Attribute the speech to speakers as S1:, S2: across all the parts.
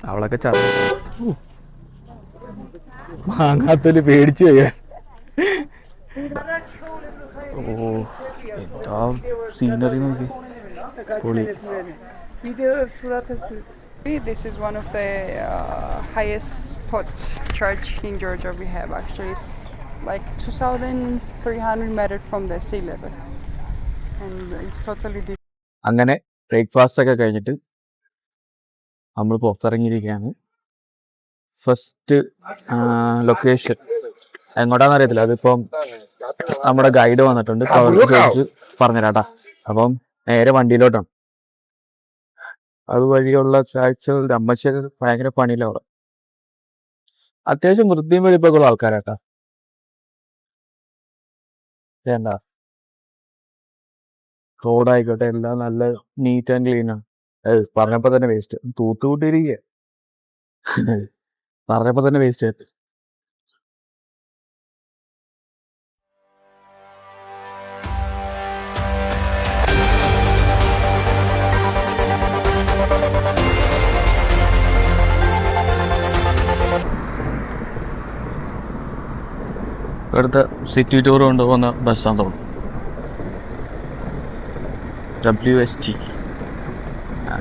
S1: അവളൊക്കെ മാങ്ങാത്തൊലി പേടിച്ചു പോയ. ഓ എന്താ സീനറി നോക്കി പൊളി.
S2: This is one of the highest spots church in Georgia we have actually. It's like 2,300 meters from the sea level. And it's totally different.
S1: അങ്ങനെ breakfast ഒക്കെ കഴിഞ്ഞിട്ട് നമ്മൾ പുറത്തിറങ്ങിയിരിക്കുകയാണ്. ഫസ്റ്റ് ലൊക്കേഷൻ എങ്ങോട്ടാന്ന് അറിയത്തില്ല, അതിപ്പം നമ്മുടെ ഗൈഡ് വന്നിട്ടുണ്ട്, ചോദിച്ച് പറഞ്ഞുതരാട്ടാ. അപ്പം നേരെ വണ്ടിയിലോട്ടാണ്. അതുവഴിയുള്ള കാഴ്ചകളുടെ അമ്മച്ചൊക്കെ ഭയങ്കര പണിയില്ല അവിടെ. അത്യാവശ്യം വൃത്തിയും വെടിപ്പൊക്കെ ഉള്ള ആൾക്കാരാട്ടാ. വേണ്ട റോഡായിക്കോട്ടെ എല്ലാം നല്ല നീറ്റ് ആൻഡ് ക്ലീൻ ആണ്. പറഞ്ഞപ്പോ തന്നെ വേസ്റ്റ് തൂത്തുകൂട്ടിയിരിക്കുക. പറഞ്ഞപ്പോ തന്നെ വേസ്റ്റ് ആയിട്ട്. ഇവിടുത്തെ സിറ്റി ടൂർ കൊണ്ടുപോകുന്ന ബസ്സാന്ന് തോന്നുന്നു. WST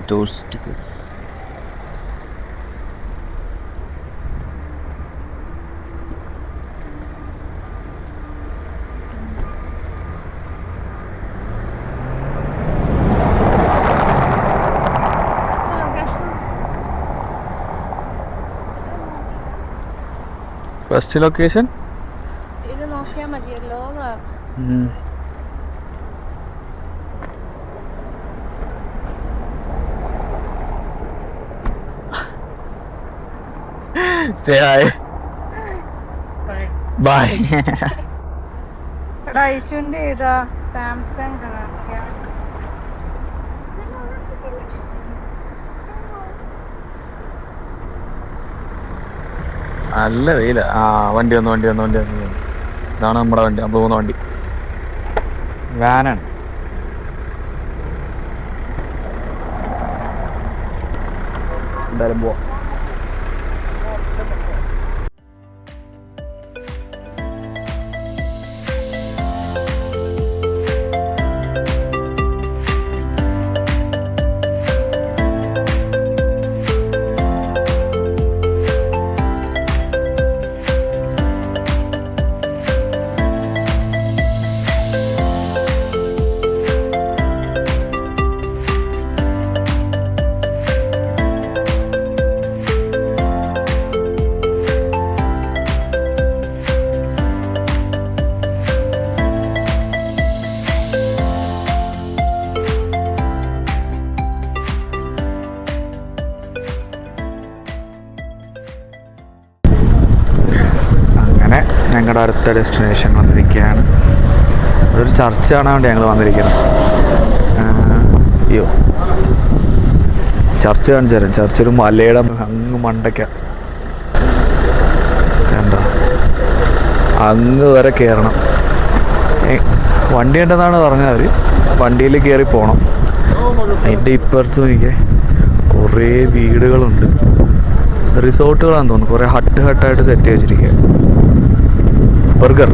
S1: tourist tickets. First location
S3: ഇത് നോക്കിയാൽ മതിയല്ലോ.
S1: Say hi. Bye.
S3: എടാ ഐശുവിൻ്റെ ഇതാ സാംസങ്
S1: നല്ല വെയില. വണ്ടി വന്നു. ഇതാണ് നമ്മുടെ വണ്ടി, നമ്മൾ പോകുന്ന വണ്ടി വാനാണ്. എന്തായാലും പോവാം. ഞങ്ങളുടെ അടുത്ത ഡെസ്റ്റിനേഷൻ വന്നിരിക്കുകയാണ്. അതൊരു ചർച്ച് കാണാൻ വേണ്ടി ഞങ്ങൾ വന്നിരിക്കുന്നത്. അയ്യോ, ചർച്ച് കാണിച്ചു തരാം. ചർച്ച് ഒരു മലയുടെ അങ്ങ് മണ്ടയ്ക്ക, എന്താ അങ്ങ് വരെ കയറണം. വണ്ടി ഉണ്ടെന്നാണ് പറഞ്ഞത് അവർ. വണ്ടിയിൽ കയറി പോകണം. അതിൻ്റെ ഇപ്പുറത്ത് നോക്കിയേ കുറേ വീടുകളുണ്ട്, റിസോർട്ടുകളാണെന്ന് തോന്നുന്നു. കുറേ ഹട്ടായിട്ട് സെറ്റ് വെച്ചിരിക്കുക. ബർഗർ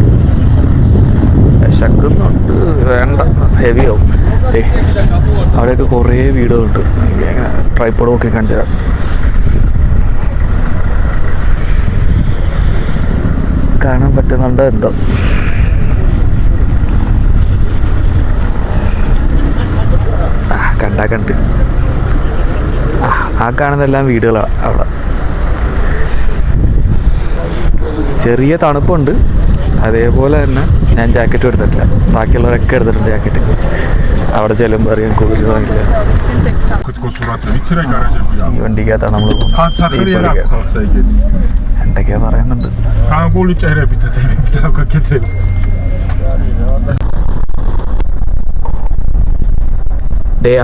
S1: വിശക്കുന്നുണ്ട്, വേണ്ട, ഹെവിയാവും. അവിടെയൊക്കെ കുറേ വീടുകളുണ്ട്. എങ്ങനെ ട്രൈപ്പോഡ് ഒക്കെ കാണിച്ചു തരാം. കാണാൻ പറ്റുന്നുണ്ട് എന്തോ. കണ്ട് ആ കാണുന്നതെല്ലാം വീടുകളാണ്. അവിടെ ചെറിയ തണുപ്പുണ്ട്. അതേപോലെ തന്നെ ഞാൻ ജാക്കറ്റ് എടുത്തിട്ടില്ല, ബാക്കിയുള്ളവരൊക്കെ എടുത്തിട്ടുണ്ട് ജാക്കറ്റ്. അവിടെ ചെല്ലുമ്പോൾ അറിയാൻ കുളിരില്ല. ഈ വണ്ടിക്കകത്താണ് നമ്മൾ എന്തൊക്കെയാ പറയുന്നുണ്ട്.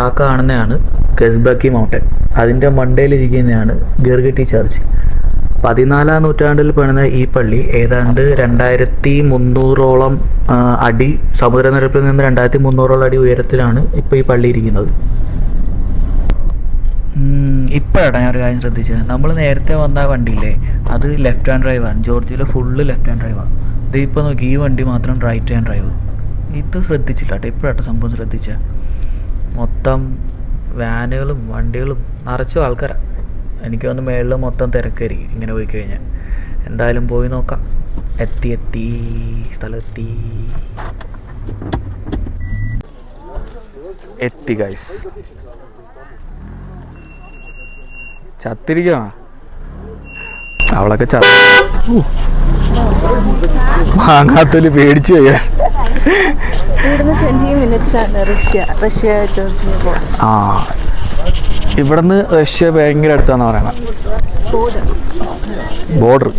S1: ആ കാണുന്നതാണ് കെസ്ബക്കി മൗണ്ടൻ. അതിൻ്റെ മണ്ടയിലിരിക്കുന്നതാണ് ഗർഗട്ടി ചർച്ച്. 14-ാം നൂറ്റാണ്ടിൽ പണിത ഈ പള്ളി ഏതാണ്ട് 2300 അടി, സമുദ്രനിരപ്പിൽ നിന്ന് 2300 അടി ഉയരത്തിലാണ് ഇപ്പോൾ ഈ പള്ളി ഇരിക്കുന്നത്. ഇപ്പോഴാണ് ഞാൻ ഒരു കാര്യം ശ്രദ്ധിച്ചത്. നമ്മൾ നേരത്തെ വന്ന വണ്ടിയില്ലേ, അത് ലെഫ്റ്റ് ഹാൻഡ് ഡ്രൈവാണ്. ജോർജിയയിൽ ഫുള്ള് ലെഫ്റ്റ് ഹാൻഡ് ഡ്രൈവാണ്. ഇത് ഇപ്പോൾ നോക്കി, ഈ വണ്ടി മാത്രം റൈറ്റ് ഹാൻഡ് ഡ്രൈവ്. ഇത് ശ്രദ്ധിച്ചില്ല കേട്ടോ, ഇപ്പോഴാട്ടോ സംഭവം ശ്രദ്ധിച്ചാൽ. മൊത്തം വാനുകളും വണ്ടികളും നിറച്ചും ആൾക്കാരാണ്. എനിക്ക് തോന്നുന്നു മേളിൽ മൊത്തം തിരക്കായിരിക്കും ഇങ്ങനെ പോയി കഴിഞ്ഞാൽ. എന്തായാലും പോയി നോക്കാം. എത്തി സ്ഥലത്തെത്തി ഗൈസ്. ചത്തിരിക്കണ അവളൊക്കെ വാങ്ങാത്തൊരു പേടിച്ചു പോയാ. ആ, ഇവിടുന്ന് റഷ്യ ഭയങ്കര അടുത്താന്ന് പറയണ. Border.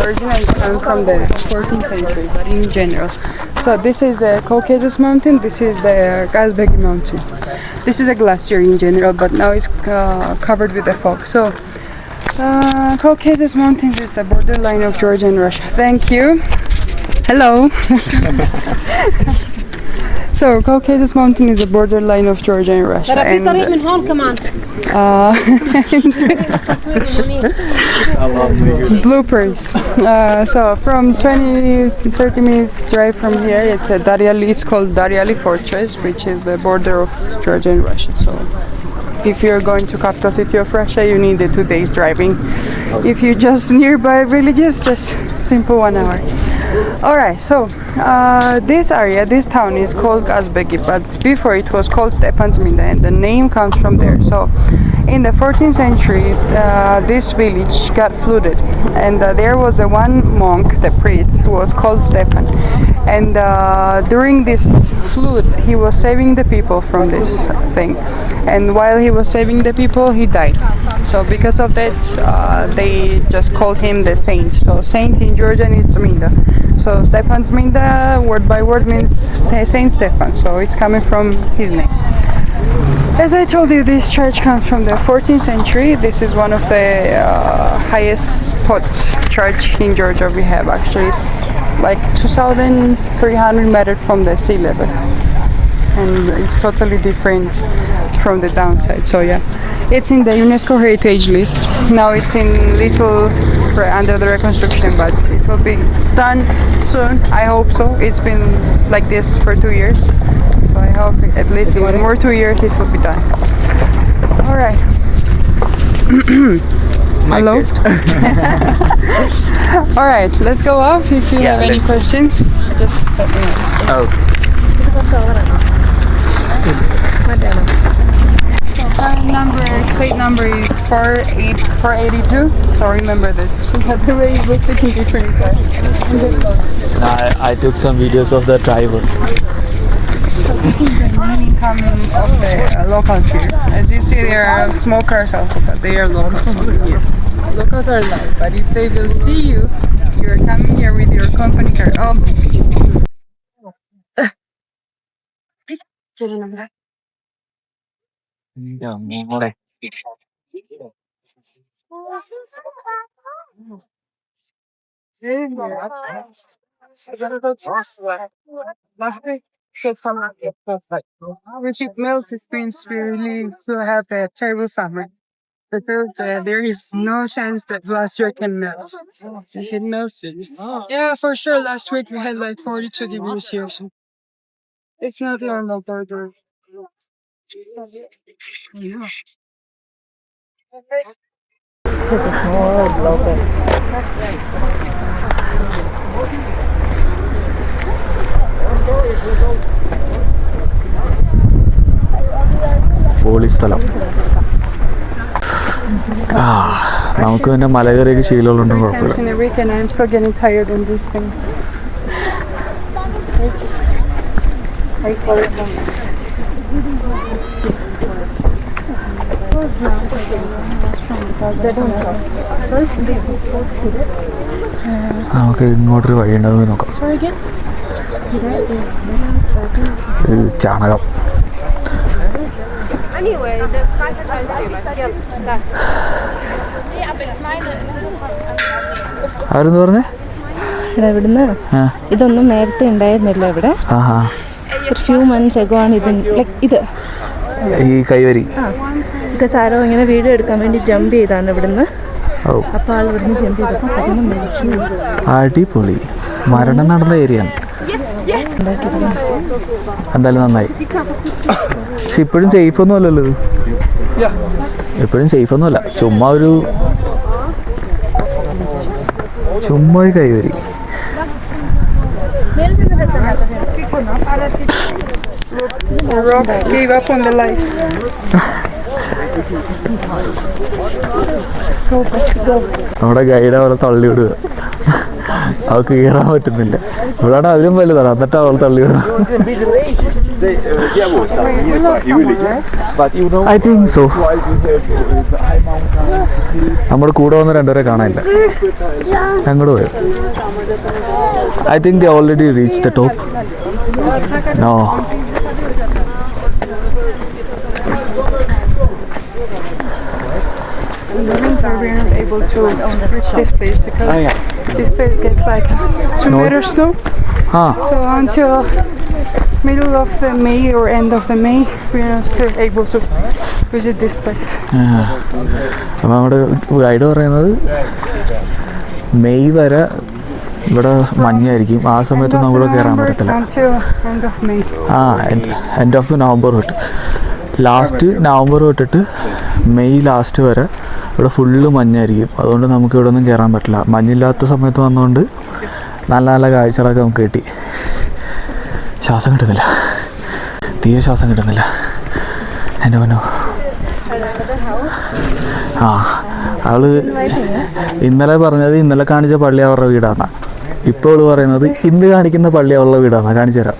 S2: Originally come from the 14th century, but in general. So this is the Caucasus Mountain, this is the Kazbegi Mountain. This is a glacier in general, but now it's covered with the fog. So Caucasus Mountains is the borderline of Georgia and Russia. Thank you. Hello. So Caucasus Mountain is the borderline of Georgia and Russia. And, bloopers. So from 20-30 minutes drive from here, it's a Daryali. It's called Daryali Fortress, which is the border of Georgia and Russia. So if you're going to capital city of Russia, you need 2 days driving. If you're just nearby villages, just simple 1 hour. Alright, so this area, this town is called Kazbegi, but before it was called Stepantsminda, and the name comes from there. So in the 14th century, this village got flooded, and there was one monk, the priest, who was called Stepan. And during this flood, he was saving the people from this thing. And while he was saving the people, he died. So because of that, they just called him the saint. So saint in Georgian is Minda. So Stepantsminda, word by word, means Saint Stefan. So it's coming from his name. As I told you, this church comes from the 14th century. This is one of the highest church in Georgia we have. Actually, it's like 2,300 meters from the sea level. And it's totally different from the downside. So yeah, it's in the UNESCO Heritage List. Now it's in little under the reconstruction, but it will be done soon. I hope so. It's been like this for 2 years. So I hope at least in 1 or 2 years it will be done. Alright. Hello? Alright, let's go up. If you have any questions, just let me know.
S1: Okay.
S2: Plate number is 482. So remember that. The way it was taking different.
S1: I took some videos of the driver.
S2: So this is the main income of the locals here. As you see, there are smokers also, but they are locals here. Locals are loud, but if they will see you, you're coming here with your company car. Oh. If it melts, it means we really will have a terrible summer. Because there is no chance that last year can melt. If it melts it. Yeah, for sure. Last week we had like 42 degrees here. So it's not normal burger.
S1: പോളി സ്ഥലം. നമുക്ക് പിന്നെ മലകറിയൊക്കെ ശീലമുണ്ടെന്ന് കുഴപ്പമില്ല.
S2: In a week and I'm still getting tired on this thing. I call it
S1: നമുക്ക് ഇങ്ങോട്ടൊരു വഴി ഉണ്ടാവും നോക്കാം. ചാണകം. ആരെന്ന് പറഞ്ഞേ?
S3: ഇവിടുന്ന് ഇതൊന്നും നേരത്തെ ഉണ്ടായിരുന്നില്ല ഇവിടെ. ഒരു ഫ്യൂ മന്ത്സ് എഗോ ആണ് ഇത് ലൈക്ക് ഇത്
S1: ഈ കൈവരി.
S3: ബിക്കോസ് ആരോ ഇങ്ങനെ വീഡിയോ എടുക്കാൻ വേണ്ടി ജമ്പ് ചെയ്താണ് ഇവിടുന്ന്.
S1: ഓ,
S3: അപ്പോൾ ആൾ ഇവിടുന്ന് ജമ്പ് ചെയ്തപ്പോൾ അതിന് മരിച്ചു.
S1: അടിപൊളി. മരണം നടന്ന ഏരിയയാണ്. എന്തായാലും നന്നായി. പക്ഷെ ഇപ്പോഴും സേഫ് ഒന്നും അല്ലല്ലോ ഇത്. എപ്പോഴും സേഫ് ഒന്നുമല്ല. ചുമ്മാ ഒരു കൈവരി.
S2: Rock gave up on the life.
S1: നമ്മുടെ ഗൈഡ് അവളെ തള്ളി വിടുക. അവൾക്ക് കയറാൻ പറ്റുന്നില്ല. ഇവിടാണ് അതിലും വലുതാണ്, എന്നിട്ട് അവൾ തള്ളി വിടുക. I think so. നമ്മുടെ കൂടെ വന്ന് രണ്ടുപേരെ കാണാനില്ല. അങ്ങോട്ട് പോയോ? I think they already reach the top. No.
S2: We're not able to reach this place because this place gets like 2 meters snow. So until middle of the May or end of the May, we're not still able to visit this place.
S1: അപ്പം നമ്മുടെ guide പറയുന്നത് May വരെ ഇവിടെ മഞ്ഞായിരിക്കും. ആ സമയത്ത് നമ്മൾ കയറാൻ പറ്റത്തില്ല.
S2: Until end of May.
S1: End of November തൊട്ട് ലാസ്റ്റ് നവംബർ തൊട്ടിട്ട് മെയ് ലാസ്റ്റ് വരെ ഇവിടെ ഫുള്ള് മഞ്ഞായിരിക്കും. അതുകൊണ്ട് നമുക്ക് ഇവിടെ ഒന്നും കയറാൻ പറ്റില്ല. മഞ്ഞില്ലാത്ത സമയത്ത് വന്നുകൊണ്ട് നല്ല നല്ല കാഴ്ചകളൊക്കെ നമുക്ക് കിട്ടി. ശ്വാസം കിട്ടുന്നില്ല, തീരെ ശ്വാസം കിട്ടുന്നില്ല. എൻ്റെ മനോ. അവള് ഇന്നലെ പറഞ്ഞത് ഇന്നലെ കാണിച്ച പള്ളി അവരുടെ വീടാണ്. ഇപ്പോൾ അവള് പറയുന്നത് ഇന്ന് കാണിക്കുന്ന പള്ളി അവളുടെ വീടാണ്. കാണിച്ചു തരാം.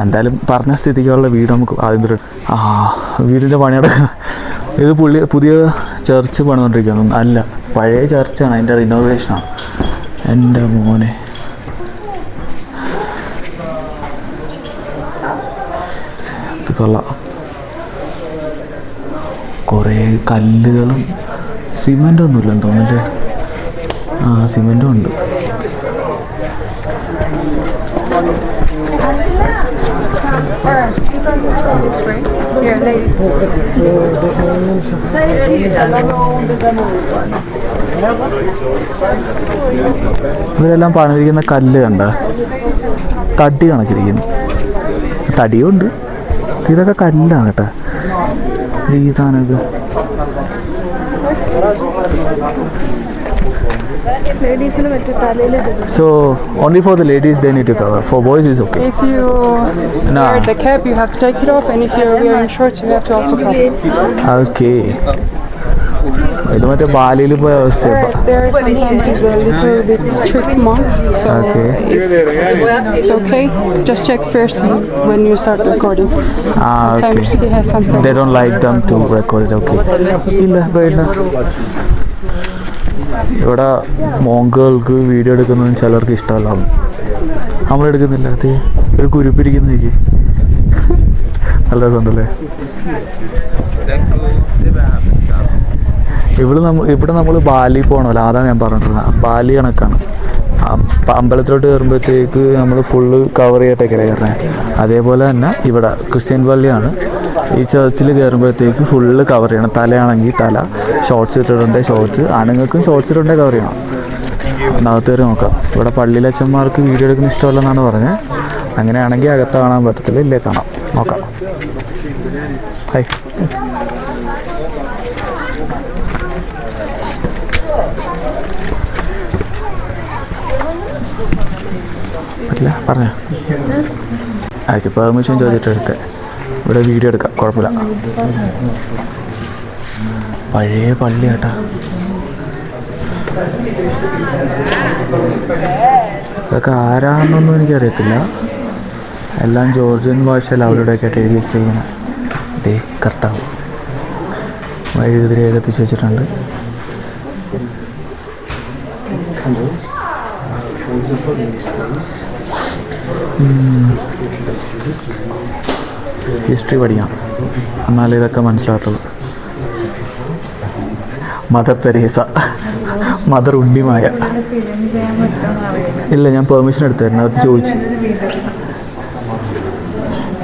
S1: എന്തായാലും പറഞ്ഞ സ്ഥിതിക്ക് അവളുടെ വീട് നമുക്ക് ആദ്യം വീടിൻ്റെ പണിയുടെ ഇത് പുതിയ ചർച്ച് പണിതുകൊണ്ടിരിക്കുന്നു. അല്ല, പഴയ ചർച്ചാണ്, അതിൻ്റെ റിനോവേഷനാണ്. എൻ്റെ മോനെ, ഇത് കൊള്ളാം. കുറേ കല്ലുകളും സിമെൻ്റ് ഒന്നുമില്ലെന്ന് തോന്നുന്നില്ലേ? സിമെൻറ്റും ഉണ്ട്. ഇവരെല്ലാം പണിതിരിക്കുന്ന കല്ല് കണ്ട തടി കണക്കിരിക്കുന്നു. തടിയുണ്ട്. ഇതൊക്കെ കല്ലാണ് കേട്ടോ. ഇതാണത്. So only for the ladies they need to cover. For boys is okay.
S2: If you wear the cap, you have to take it off, and if you're wearing shorts, you have to also cover.
S1: Okay. ഇത് മറ്റേ ബാലിയിൽ പോയ അവസ്ഥയാണ്.
S2: There sometimes is a little bit strict monk, so it's okay. Just check first when you start recording. Sometimes he has something.
S1: They don't like them to record it. Okay. ഇല്ല, വേണ്ട. ഇവിടെ മോങ്കുകൾക്ക് video എടുക്കുന്നതും ചിലർക്ക് ഇഷ്ടമല്ല. നമ്മളെടുക്കുന്നില്ല. അത് ഒരു കുരുപ്പിരിക്കുന്നേക്ക് നല്ല രസമുണ്ടല്ലേ. ഇവിടെ നമ്മൾ ബാലി പോകണമല്ലോ, അതാണ് ഞാൻ പറഞ്ഞിരുന്നത്. ബാലി കണക്കാണ്. അമ്പലത്തിലോട്ട് കയറുമ്പോഴത്തേക്ക് നമ്മൾ ഫുള്ള് കവർ ചെയ്തിട്ടൊക്കെ കയറണേ. അതേപോലെ തന്നെ ഇവിടെ ക്രിസ്ത്യൻ പള്ളിയാണ്. ഈ ചർച്ചിൽ കയറുമ്പോഴത്തേക്ക് ഫുള്ള് കവർ ചെയ്യണം. തലയാണെങ്കിൽ തല, ഷോർട്സ് ഇട്ടിട്ടുണ്ടെങ്കിൽ ഷോർട്സ്, ആണുങ്ങൾക്കും ഷോർട്സ് ഇട്ടുണ്ടെങ്കിൽ കവർ ചെയ്യണം. അകത്ത് കയറി നോക്കാം. ഇവിടെ പള്ളിയിലെ അച്ഛന്മാർക്ക് വീഡിയോ എടുക്കുന്ന ഇഷ്ടമല്ലെന്നാണ് പറഞ്ഞത്. അങ്ങനെയാണെങ്കിൽ അകത്ത് കാണാൻ പറ്റത്തില്ല. ഇല്ലേ, കാണാം. നോക്കാം. ഹായ്. പറ്റില്ല, പറഞ്ഞോ. ആയിരിക്കും പെർമിഷൻ ചോദിച്ചിട്ട് എടുത്തേ. ഇവിടെ വീഡിയോ എടുക്കാം, കുഴപ്പമില്ല. പഴയ പള്ളി കേട്ടാ. ഇതൊക്കെ ആരാണെന്നൊന്നും എനിക്കറിയത്തില്ല. എല്ലാം ജോർജിയൻ ഭാഷയിൽ അവരുടെയൊക്കെ ആയിട്ട് എഴുതി വെച്ചിരിക്കുന്നത്. ഇതേ കർത്താവ് വഴികുതിരെ കത്തിച്ച് വെച്ചിട്ടുണ്ട്. ഹിസ്റ്ററി പഠിക്കാം, എന്നാലേ ഇതൊക്കെ മനസ്സിലാകത്തുള്ളൂ. Mother Teresa, mother Unnimaya. ഇല്ല, ഞാൻ പെർമിഷൻ എടുത്തായിരുന്നു. അത് ചോദിച്ചു.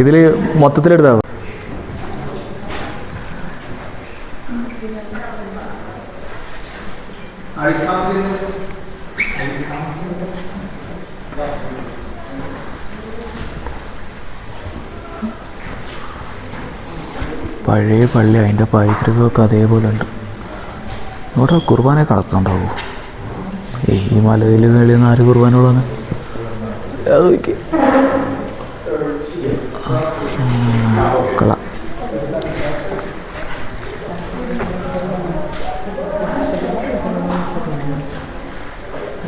S1: ഇതിൽ മൊത്തത്തിലെടുത്താൽ പഴയ പള്ളി, അതിൻ്റെ പൈതൃകമൊക്കെ അതേപോലെ ഉണ്ട്. ഇവിടെ കുർബാന കളത്തുണ്ടാവോ? ഈ മലയിൽ മേളിൽ നിന്ന് ആര് കുർബാനകളാണ്? കള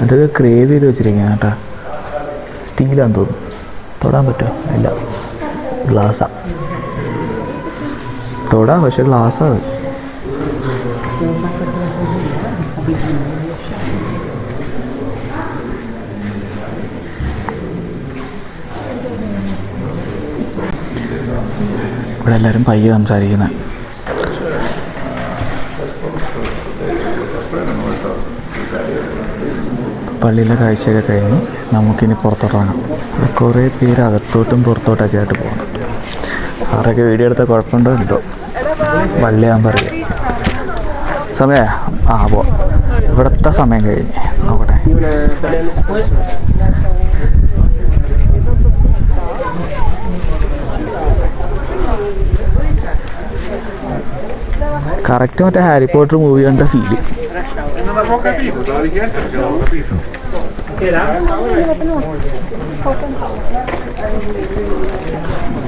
S1: അതൊക്കെ ക്രേവ് ചെയ്ത് വെച്ചിരിക്കുകയാണ് കേട്ടോ. സ്റ്റീലാന്ന് തോന്നുന്നു. തൊടാൻ പറ്റുമോ? ഇല്ല, ഗ്ലാസ്സാണ്. തൊടാം, പക്ഷെ ഗ്ലാസ്സാണ്. ഇവിടെ എല്ലാവരും പയ്യെ സംസാരിക്കുന്നത്. പള്ളിയിലെ കാഴ്ചയൊക്കെ കഴിഞ്ഞ് നമുക്കിനി പുറത്തോട്ടിറങ്ങാം. കുറേ പേര് അകത്തോട്ടും പുറത്തോട്ടൊക്കെ ആയിട്ട് പോകുന്നുണ്ട്. ആരൊക്കെ വീഡിയോ എടുത്താൽ കുഴപ്പമുണ്ടോ എന്തോ. പള്ളിയാൻ പറയും സമയം. പോ, ഇവിടുത്തെ സമയം കഴിഞ്ഞ് നോക്കട്ടെ. കറക്റ്റ് മറ്റേ ഹാരി പോട്ടർ മൂവി കണ്ട ഫീല്.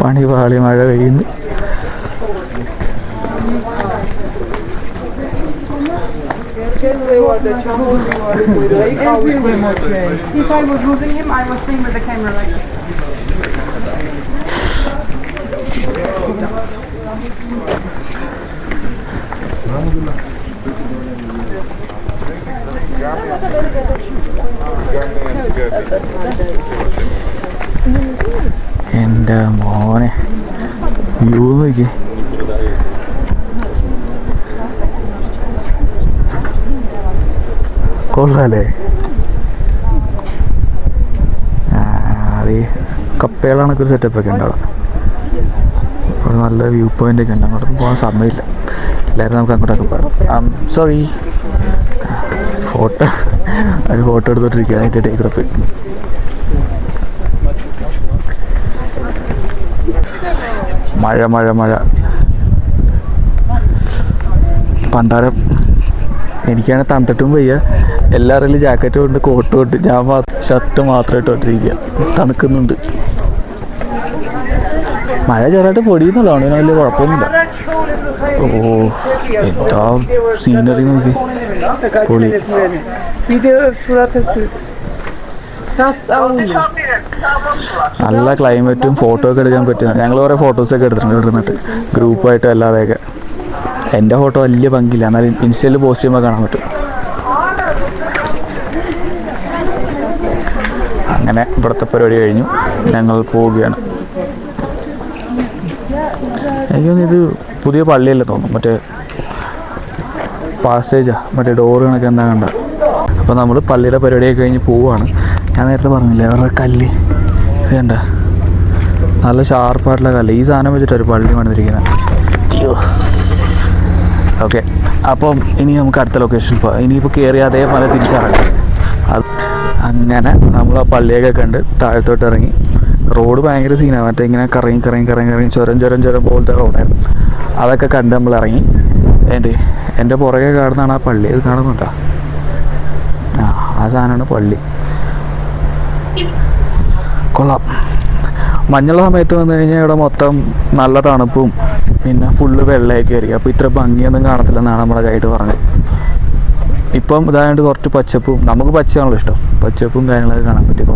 S1: പണി പാളി, മഴ പെയ്യുന്നു.
S2: If I was losing him, I was seeing with the camera like that.
S1: എൻ്റെ മോനെ വ്യൂ നോക്കി. കൊള്ളാല്ലേ? അത് കപ്പേളാണൊക്കെ ഒരു സെറ്റപ്പൊക്കെ ഉണ്ട് അവിടെ. അവിടെ നല്ല വ്യൂ പോയിൻ്റ് ഒക്കെ ഉണ്ട്. അങ്ങോട്ടൊന്നും പോകാൻ സമയമില്ല. എല്ലാവരും നമുക്ക് അങ്ങോട്ടൊക്കെ പോകാം. സോറി, ഒരു ഫോട്ടോ എടുത്തോണ്ടിരിക്കുക. അതിൻ്റെ ടേക്കറപ്പ്. മഴ മഴ മഴ പണ്ടാരം. എനിക്കാണ് തണുത്തിട്ടും വയ്യ. എല്ലാവരും ജാക്കറ്റും ഉണ്ട്, കോട്ടും ഉണ്ട്. ഞാൻ ഷർട്ട് മാത്രം ഇട്ടോണ്ടിരിക്കുക. തണുക്കുന്നുണ്ട്. മഴ ചെറുതായിട്ട് പൊടിയുന്നുള്ളതാണ്, പിന്നെ വലിയ കുഴപ്പമൊന്നുമില്ല. ഓ, എന്താ സീനറി നോക്കി. പൊളി. നല്ല ക്ലൈമറ്റും ഫോട്ടോ ഒക്കെ എടുക്കാൻ പറ്റും. ഞങ്ങൾ കുറേ ഫോട്ടോസൊക്കെ എടുത്തിട്ടുണ്ട് ഇവിടുന്നിട്ട്, ഗ്രൂപ്പായിട്ട് അല്ലാതെയൊക്കെ. എൻ്റെ ഫോട്ടോ വലിയ ഭംഗിയില്ല, എന്നാലും ഇൻസ്റ്റയിൽ പോസ്റ്റ് ചെയ്യുമ്പോൾ കാണാൻ പറ്റും. അങ്ങനെ ഇവിടുത്തെ പരിപാടി കഴിഞ്ഞു. ഞങ്ങൾ പോവുകയാണ്. എനിക്കൊന്നും ഇത് പുതിയ പള്ളിയല്ലേ തോന്നും, മറ്റേ പാസേജാ, മറ്റേ ഡോറ് കണക്ക് എന്താ കണ്ട. അപ്പോൾ നമ്മൾ പള്ളിയുടെ പരിപാടിയൊക്കെ കഴിഞ്ഞ് പോവുകയാണ്. ഞാൻ നേരത്തെ പറഞ്ഞില്ലേ അവരുടെ കല്ല് ഇത് കണ്ട, നല്ല ഷാർപ്പായിട്ടുള്ള കല്ല്. ഈ സാധനം വെച്ചിട്ട് ഒരു പള്ളി പണിതിരിക്കുന്നത്. അയ്യോ. ഓക്കെ, അപ്പം ഇനി നമുക്ക് അടുത്ത ലൊക്കേഷനിൽ പോകാം. ഇനിയിപ്പോൾ കയറി അതേപോലെ തിരിച്ചിറങ്ങാം. അങ്ങനെ നമ്മൾ ആ പള്ളിയൊക്കെ കണ്ട് താഴത്തോട്ട് ഇറങ്ങി. റോഡ് ഭയങ്കര സീനാണ്, മറ്റേ ഇങ്ങനെ കറങ്ങി ചുരം പോലത്തെ റോഡായിരുന്നു. അതൊക്കെ കണ്ട് നമ്മൾ ഇറങ്ങി. എൻ്റെ പുറകെ കാണുന്നതാണ് ആ പള്ളി. ഇത് കാണുന്നുണ്ടോ? ആ സാധനമാണ് പള്ളി. കൊള്ളാം. മഞ്ഞുള്ള സമയത്ത് വന്നു കഴിഞ്ഞാൽ ഇവിടെ മൊത്തം നല്ല തണുപ്പും പിന്നെ ഫുള്ള് വെള്ളയൊക്കെ ആയിരിക്കും. അപ്പോൾ ഇത്ര ഭംഗിയൊന്നും കാണത്തില്ലെന്നാണ് നമ്മുടെ ഗൈഡ് പറഞ്ഞത്. ഇപ്പം ഇതായത് കുറച്ച് പച്ചപ്പും, നമുക്ക് പച്ചയാണല്ലോ ഇഷ്ടം, പച്ചപ്പും കാര്യങ്ങളൊക്കെ കാണാൻ പറ്റും.